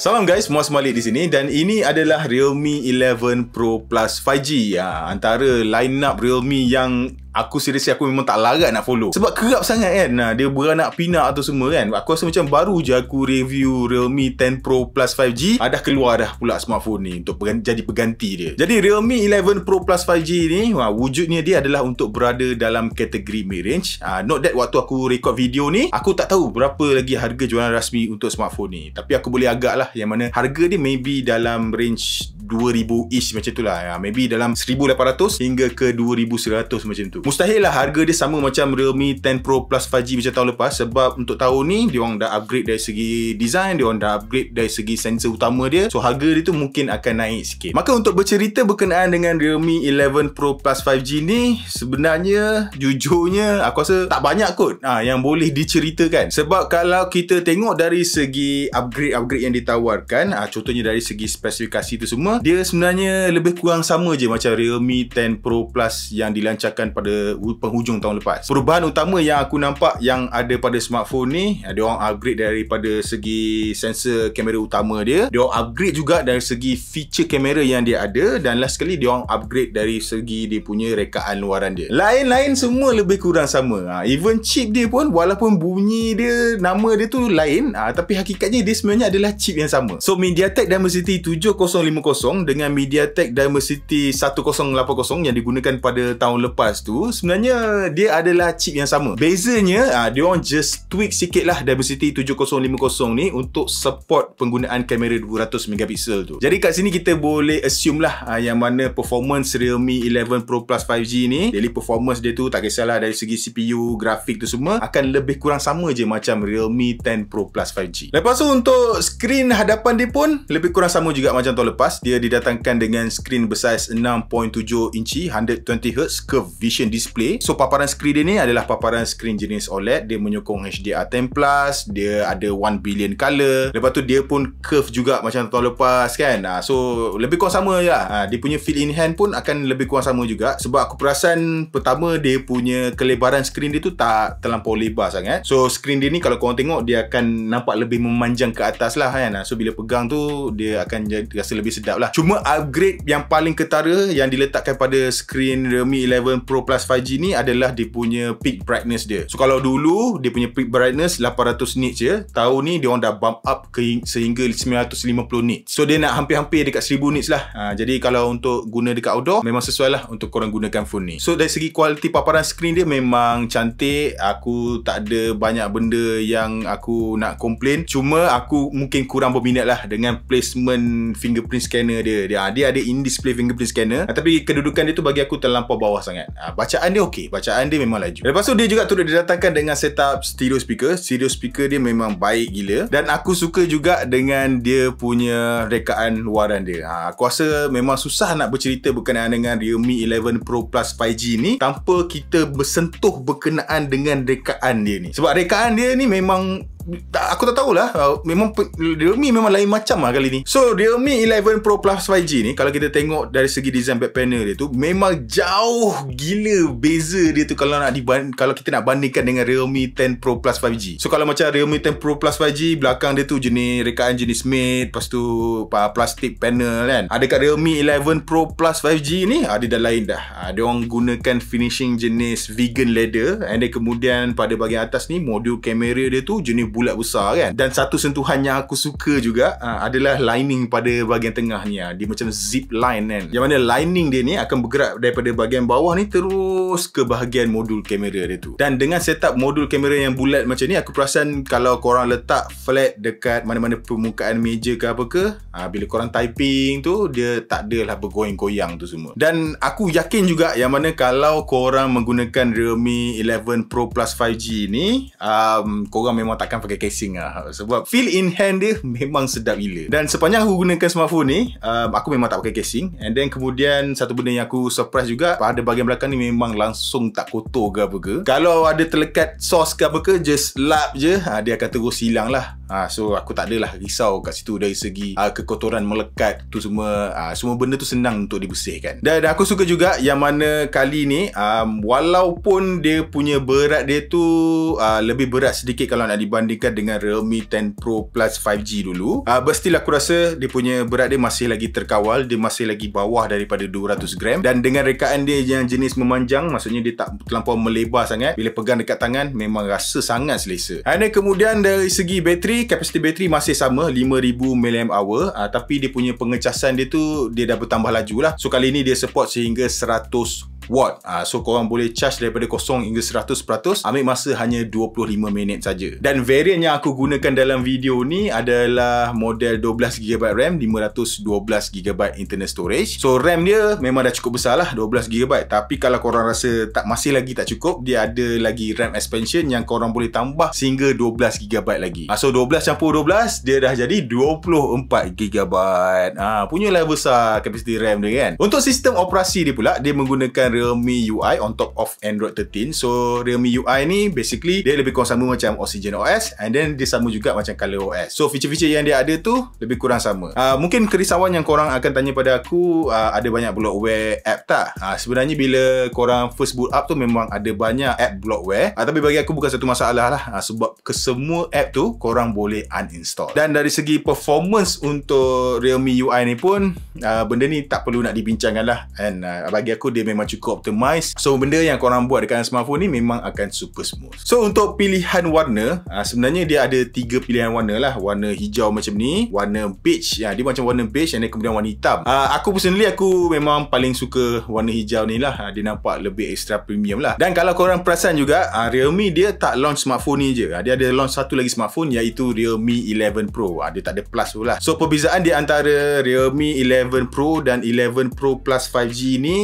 Salam guys, Muaz Malik di sini dan ini adalah Realme 11 Pro Plus 5G. Antara line up Realme yang aku seriously aku memang tak larat nak follow. Sebab kerap sangat kan. Dia beranak pinak tu semua kan. Aku rasa macam baru je aku review Realme 10 Pro Plus 5G. Dah keluar dah pula smartphone ni untuk jadi pengganti dia. Jadi Realme 11 Pro Plus 5G ni wujudnya dia adalah untuk berada dalam kategori mid-range. Note that waktu aku record video ni, aku tak tahu berapa lagi harga jualan rasmi untuk smartphone ni. Tapi aku boleh agak lah yang mana harga dia maybe dalam range 2000-ish macam tu lah. Maybe dalam 1800 hingga ke 2100 macam tu. Mustahil lah harga dia sama macam Realme 10 Pro Plus 5G macam tahun lepas. Sebab untuk tahun ni diorang dah upgrade dari segi design, diorang dah upgrade dari segi sensor utama dia. So harga dia tu mungkin akan naik sikit. Maka untuk bercerita berkenaan dengan Realme 11 Pro Plus 5G ni, sebenarnya jujurnya aku rasa tak banyak kot yang boleh diceritakan. Sebab kalau kita tengok dari segi upgrade yang ditawarkan, contohnya dari segi spesifikasi tu semua, dia sebenarnya lebih kurang sama je macam Realme 10 Pro Plus yang dilancarkan pada penghujung tahun lepas. Perubahan utama yang aku nampak yang ada pada smartphone ni, dia orang upgrade daripada segi sensor kamera utama dia, dia orang upgrade juga dari segi feature kamera yang dia ada, dan last sekali dia orang upgrade dari segi dia punya rekaan luaran dia. Lain-lain semua lebih kurang sama. Even chip dia pun walaupun bunyi dia, nama dia tu lain, tapi hakikatnya dia sebenarnya adalah chip yang sama. So MediaTek Dimensity 7050 dengan MediaTek Dimensity 1080 yang digunakan pada tahun lepas tu, sebenarnya dia adalah chip yang sama. Bezanya dia orang just tweak sikit lah Dimensity 7050 ni untuk support penggunaan kamera 200MP tu. Jadi kat sini kita boleh assume lah yang mana performance Realme 11 Pro Plus 5G ni, daily performance dia tu tak kisahlah dari segi CPU, grafik tu semua akan lebih kurang sama je macam Realme 10 Pro Plus 5G. Lepas tu untuk skrin hadapan dia pun lebih kurang sama juga macam tahun lepas. Dia didatangkan dengan skrin bersaiz 6.7 inci 120Hz curved vision display. So paparan skrin dia ni adalah paparan skrin jenis OLED. Dia menyokong HDR10+, dia ada 1 billion color. Lepas tu dia pun curve juga macam tahun lepas kan. So lebih kurang sama je lah. Dia punya feel in hand pun akan lebih kurang sama juga. Sebab aku perasan pertama dia punya kelebaran skrin dia tu tak terlampau lebar sangat. So skrin dia ni kalau korang tengok dia akan nampak lebih memanjang ke atas lah kan. So bila pegang tu dia akan rasa lebih sedap lah. Cuma upgrade yang paling ketara yang diletakkan pada skrin Realme 11 Pro Plus 5G ni adalah dia punya peak brightness dia. So kalau dulu dia punya peak brightness 800 nits je, tahun ni dia orang dah bump up ke sehingga 950 nits. So dia nak hampir-hampir dekat 1000 nits lah. Jadi kalau untuk guna dekat outdoor memang sesuai lah untuk korang gunakan phone ni. So dari segi kualiti paparan skrin dia memang cantik. Aku tak ada banyak benda yang aku nak komplain. Cuma aku mungkin kurang berminat lah dengan placement fingerprint scanner dia. Dia ada in-display fingerprint scanner, tapi kedudukan dia tu bagi aku terlampau bawah sangat. Bacaan dia okey, bacaan dia memang laju. Lepas tu dia juga turut didatangkan dengan setup stereo speaker. Stereo speaker dia memang baik gila, dan aku suka juga dengan dia punya rekaan luaran dia. Aku rasa memang susah nak bercerita berkenaan dengan Realme 11 Pro Plus 5G ni tanpa kita bersentuh berkenaan dengan rekaan dia ni. Sebab rekaan dia ni memang aku tak tahulah, memang Realme memang lain macam lah kali ni. So Realme 11 Pro Plus 5G ni kalau kita tengok dari segi design back panel dia tu memang jauh gila beza dia tu kalau kalau kita nak bandingkan dengan Realme 10 Pro Plus 5G. So kalau macam Realme 10 Pro Plus 5G belakang dia tu rekaan jenis matte, lepas tu plastik panel kan. Dekat Realme 11 Pro Plus 5G ni dia dah lain dah. Dia orang gunakan finishing jenis vegan leather, and then kemudian pada bahagian atas ni modul kamera dia tu jenis bulat besar kan. Dan satu sentuhan yang aku suka juga adalah lining pada bahagian tengah ni. Dia macam zip line kan, yang mana lining dia ni akan bergerak daripada bahagian bawah ni terus ke bahagian modul kamera dia tu. Dan dengan setup modul kamera yang bulat macam ni, aku perasan kalau korang letak flat dekat mana-mana permukaan meja ke apa ke, bila korang typing tu dia tak adalah bergoyang-goyang tu semua. Dan aku yakin juga yang mana kalau korang menggunakan Realme 11 Pro Plus 5G ni, korang memang takkan pakai casing lah. Sebab feel in hand dia memang sedap gila. Dan sepanjang aku gunakan smartphone ni, aku memang tak pakai casing. And then kemudian satu benda yang aku surprise juga, pada bahagian belakang ni memang langsung tak kotor ke apa ke. Kalau ada terlekat sos ke apa ke, just lap je, dia akan terus hilang lah. So aku tak adalah risau kat situ dari segi kekotoran melekat tu semua. Semua benda tu senang untuk dibersihkan. Dan aku suka juga yang mana kali ni walaupun dia punya berat dia tu lebih berat sedikit kalau nak dibandingkan dengan Realme 10 Pro Plus 5G dulu, but still aku rasa dia punya berat dia masih lagi terkawal. Dia masih lagi bawah daripada 200 gram. Dan dengan rekaan dia yang jenis memanjang, maksudnya dia tak terlampau melebar sangat. Bila pegang dekat tangan memang rasa sangat selesa. Dan kemudian dari segi bateri, kapasiti bateri masih sama 5000 mAh, tapi dia punya pengecasan dia tu dia dah bertambah laju lah. So kali ni dia support sehingga 100 watt. So korang boleh charge daripada 0 hingga 100%, ambil masa hanya 25 minit saja. Dan variant yang aku gunakan dalam video ni adalah model 12GB RAM, 512GB internal storage. So RAM dia memang dah cukup besar lah, 12GB. Tapi kalau korang rasa masih lagi tak cukup, dia ada lagi RAM expansion yang korang boleh tambah sehingga 12GB lagi. So 12 campur 12 dia dah jadi 24GB. Punyalah besar kapasiti RAM dia kan. Untuk sistem operasi dia pula, dia menggunakan Realme UI on top of Android 13. So Realme UI ni basically dia lebih kurang sama macam Oxygen OS, and then dia sama juga macam Color OS. So feature-feature yang dia ada tu lebih kurang sama. Mungkin kerisauan yang korang akan tanya pada aku, ada banyak bloatware app tak? Sebenarnya bila korang first boot up tu memang ada banyak app bloatware, tapi bagi aku bukan satu masalah lah, sebab kesemua app tu korang boleh uninstall. Dan dari segi performance untuk Realme UI ni pun benda ni tak perlu nak dibincangkan lah. And bagi aku dia memang cukup optimize. So benda yang korang buat dekat smartphone ni memang akan super smooth. So untuk pilihan warna, sebenarnya dia ada 3 pilihan warna lah. Warna hijau macam ni, warna beige, dia macam warna beige, dan kemudian warna hitam. Aku personally aku memang paling suka warna hijau ni lah. Dia nampak lebih extra premium lah. Dan kalau korang perasan juga, Realme dia tak launch smartphone ni je. Dia ada launch satu lagi smartphone, iaitu Realme 11 Pro. Dia tak ada plus tu lah. So perbezaan di antara Realme 11 Pro dan 11 Pro Plus 5G ni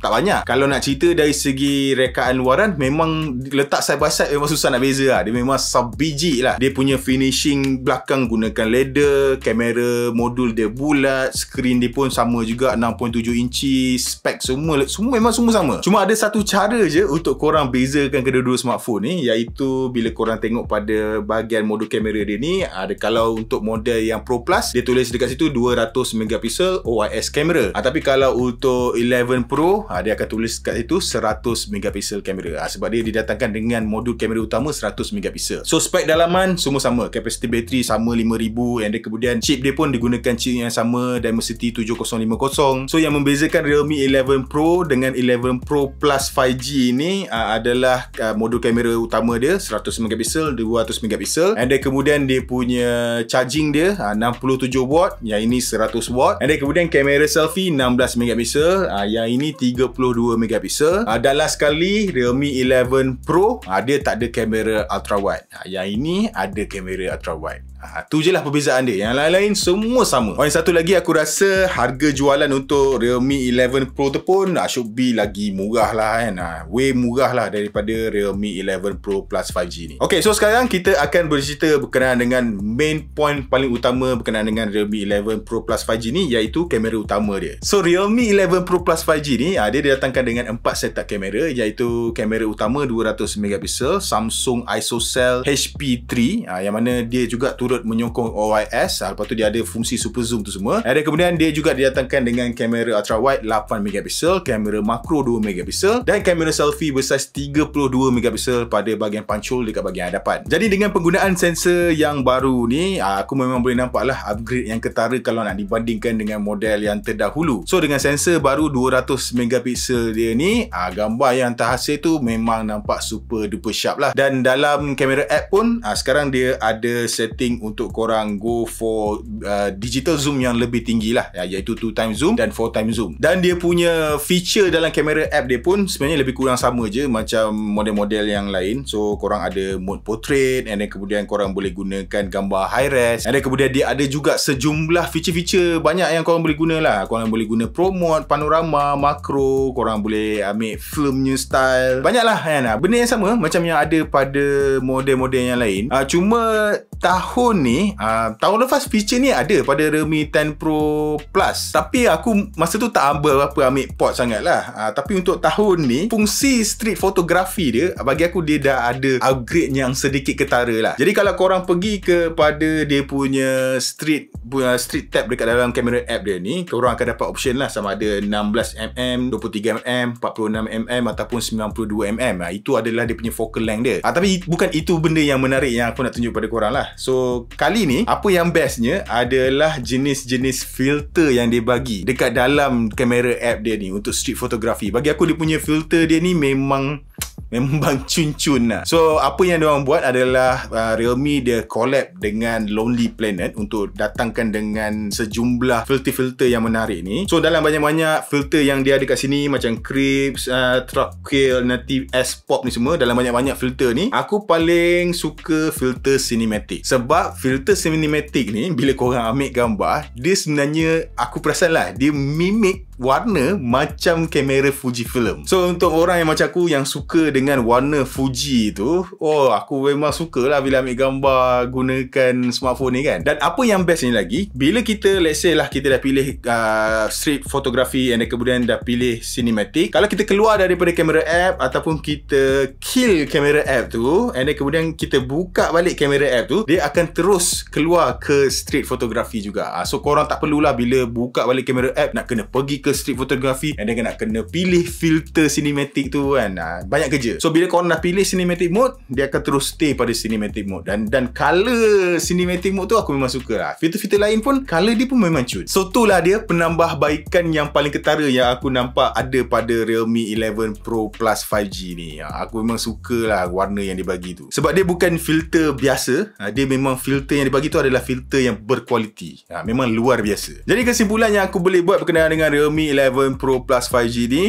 tak banyak. Kalau nak cerita dari segi rekaan luaran, memang letak side by side memang susah nak beza lah. Dia memang sebiji lah. Dia punya finishing belakang gunakan leather, kamera modul dia bulat, skrin dia pun sama juga 6.7 inci, spek semua memang semua sama. Cuma ada satu cara je untuk korang bezakan kedua-dua smartphone ni, iaitu bila korang tengok pada bahagian modul kamera dia ni, kalau untuk model yang Pro Plus dia tulis dekat situ 200 megapixel OIS kamera. Tapi kalau untuk 11 Pro dia akan tulis kat situ 100 megapixel kamera. Sebab dia didatangkan dengan modul kamera utama 100 megapixel. So spek dalaman semua sama, kapasiti bateri sama 5000, and kemudian chip dia pun digunakan chip yang sama, Dimensity 7050. So yang membezakan Realme 11 Pro dengan 11 Pro Plus 5G ni adalah modul kamera utama dia 100 megapixel, 200 megapixel, and kemudian dia punya charging dia 67 watt, yang ini 100 watt, and kemudian kamera selfie 16 megapixel, yang ini 32 megapixel. Dan last sekali Realme 11 Pro dia tak ada kamera ultra wide. Yang ini ada kamera ultra wide. Tu je lah perbezaan dia. Yang lain-lain semua sama. Yang satu lagi, aku rasa harga jualan untuk Realme 11 Pro tu pun should be lagi murah lah kan. Way murah lah daripada Realme 11 Pro Plus 5G ni. Okay, so sekarang kita akan bercerita berkenaan dengan main point paling utama berkenaan dengan Realme 11 Pro Plus 5G ni, iaitu kamera utama dia. So Realme 11 Pro Plus 5G ni dia didatangkan dengan 4 setup kamera, iaitu kamera utama 200 megapixel, Samsung ISOCELL HP3, yang mana dia juga turut menyokong OIS. Lepas tu dia ada fungsi super zoom tu semua. Dan kemudian dia juga didatangkan dengan kamera ultra wide 8 megapixel, kamera makro 2 megapixel, dan kamera selfie bersaiz 32 megapixel pada bahagian punch hole dekat bahagian hadapan. Jadi dengan penggunaan sensor yang baru ni, aku memang boleh nampak lah upgrade yang ketara kalau nak dibandingkan dengan model yang terdahulu. So dengan sensor baru 200 megapixel dia ni, gambar yang terhasil tu memang nampak super duper sharp lah. Dan dalam kamera app pun sekarang dia ada setting untuk korang go for digital zoom yang lebih tinggi lah, iaitu 2x zoom dan 4x zoom. Dan dia punya feature dalam kamera app dia pun sebenarnya lebih kurang sama je macam model-model yang lain. So korang ada mode portrait, and then kemudian korang boleh gunakan gambar high res, and then kemudian dia ada juga sejumlah feature-feature banyak yang korang boleh guna lah. Korang boleh guna pro mode, panorama, makro, foto, korang boleh ambil filmnya style. Banyaklah kan. Benda yang sama macam yang ada pada model-model yang lain. Cuma tahun ni, tahun lepas feature ni ada pada Realme 10 Pro Plus. Tapi aku masa tu tak ambil port sangat lah. Tapi untuk tahun ni, fungsi street fotografi dia, bagi aku dia dah ada upgrade yang sedikit ketara lah. Jadi kalau korang pergi kepada dia punya street tab dekat dalam kamera app dia ni, korang akan dapat option lah sama ada 16mm, 23mm, 46mm ataupun 92mm. Itu adalah dia punya focal length dia. Tapi bukan itu benda yang menarik yang aku nak tunjuk pada korang lah. So kali ni apa yang bestnya adalah jenis-jenis filter yang dia bagi dekat dalam kamera app dia ni untuk street photography. Bagi aku dia punya filter dia ni memang cun-cun lah. So apa yang diorang buat adalah Realme dia collab dengan Lonely Planet untuk datangkan dengan sejumlah filter-filter yang menarik ni. So dalam banyak-banyak filter yang dia ada kat sini macam Crips, Truckkill, Native S-Pop ni semua, dalam banyak-banyak filter ni aku paling suka filter cinematic. Sebab filter cinematic ni bila korang ambil gambar, dia sebenarnya aku perasan lah dia mimik warna macam kamera Fujifilm. So untuk orang yang macam aku yang suka dengan warna Fuji tu, aku memang suka lah bila ambil gambar gunakan smartphone ni kan. Dan apa yang best ni lagi, bila kita let's say lah kita dah pilih street photography and kemudian dah pilih cinematic, kalau kita keluar daripada kamera app ataupun kita kill kamera app tu and kemudian kita buka balik kamera app tu, dia akan terus keluar ke street photography juga. So korang tak perlulah bila buka balik kamera app nak kena pergi ke street photography and then nak kena pilih filter cinematic tu kan. Banyak kerja. So bila korang dah pilih cinematic mode, dia akan terus stay pada cinematic mode. Dan color cinematic mode tu aku memang suka lah. Filter-filter lain pun color dia pun memang cute. So itulah dia penambahbaikan yang paling ketara yang aku nampak ada pada Realme 11 Pro Plus 5G ni. Aku memang suka lah warna yang dia bagi tu. Sebab dia bukan filter biasa. Dia memang filter yang dia bagi tu adalah filter yang berkualiti. Memang luar biasa. Jadi kesimpulan yang aku boleh buat berkenaan dengan Realme 11 Pro Plus 5G ni,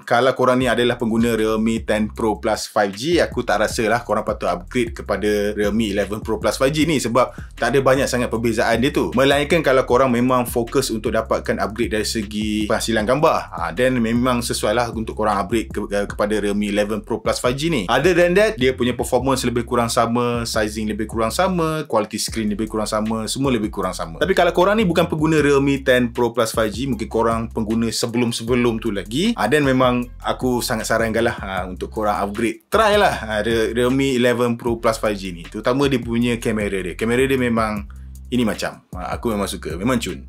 kalau korang ni adalah pengguna Realme 10 Pro Plus 5G, aku tak rasa lah korang patut upgrade kepada Realme 11 Pro Plus 5G ni sebab tak ada banyak sangat perbezaan dia tu. Melainkan kalau korang memang fokus untuk dapatkan upgrade dari segi penghasilan gambar, then memang sesuai lah untuk korang upgrade kepada Realme 11 Pro Plus 5G ni. Other than that, dia punya performance lebih kurang sama, sizing lebih kurang sama, quality screen lebih kurang sama, semua lebih kurang sama. Tapi kalau korang ni bukan pengguna Realme 10 Pro Plus 5G, mungkin korang pengguna sebelum-sebelum tu lagi, dan memang aku sangat sarankan lah untuk korang upgrade. Try lah Realme 11 Pro Plus 5G ni. Terutama dia punya kamera dia. Kamera dia memang ini macam. Aku memang suka. Memang cun.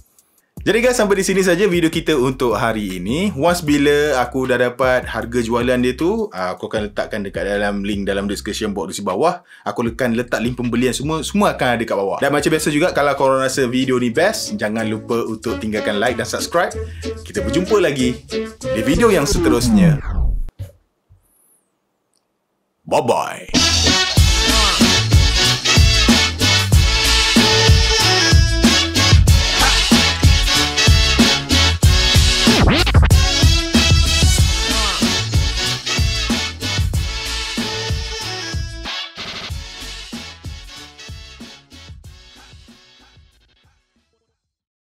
Jadi guys, sampai di sini saja video kita untuk hari ini. Once bila aku dah dapat harga jualan dia tu, aku akan letakkan dekat dalam link dalam description box di bawah. Aku akan letak link pembelian semua akan ada kat bawah. Dan macam biasa juga, kalau korang rasa video ni best, jangan lupa untuk tinggalkan like dan subscribe. Kita berjumpa lagi di video yang seterusnya. Bye-bye.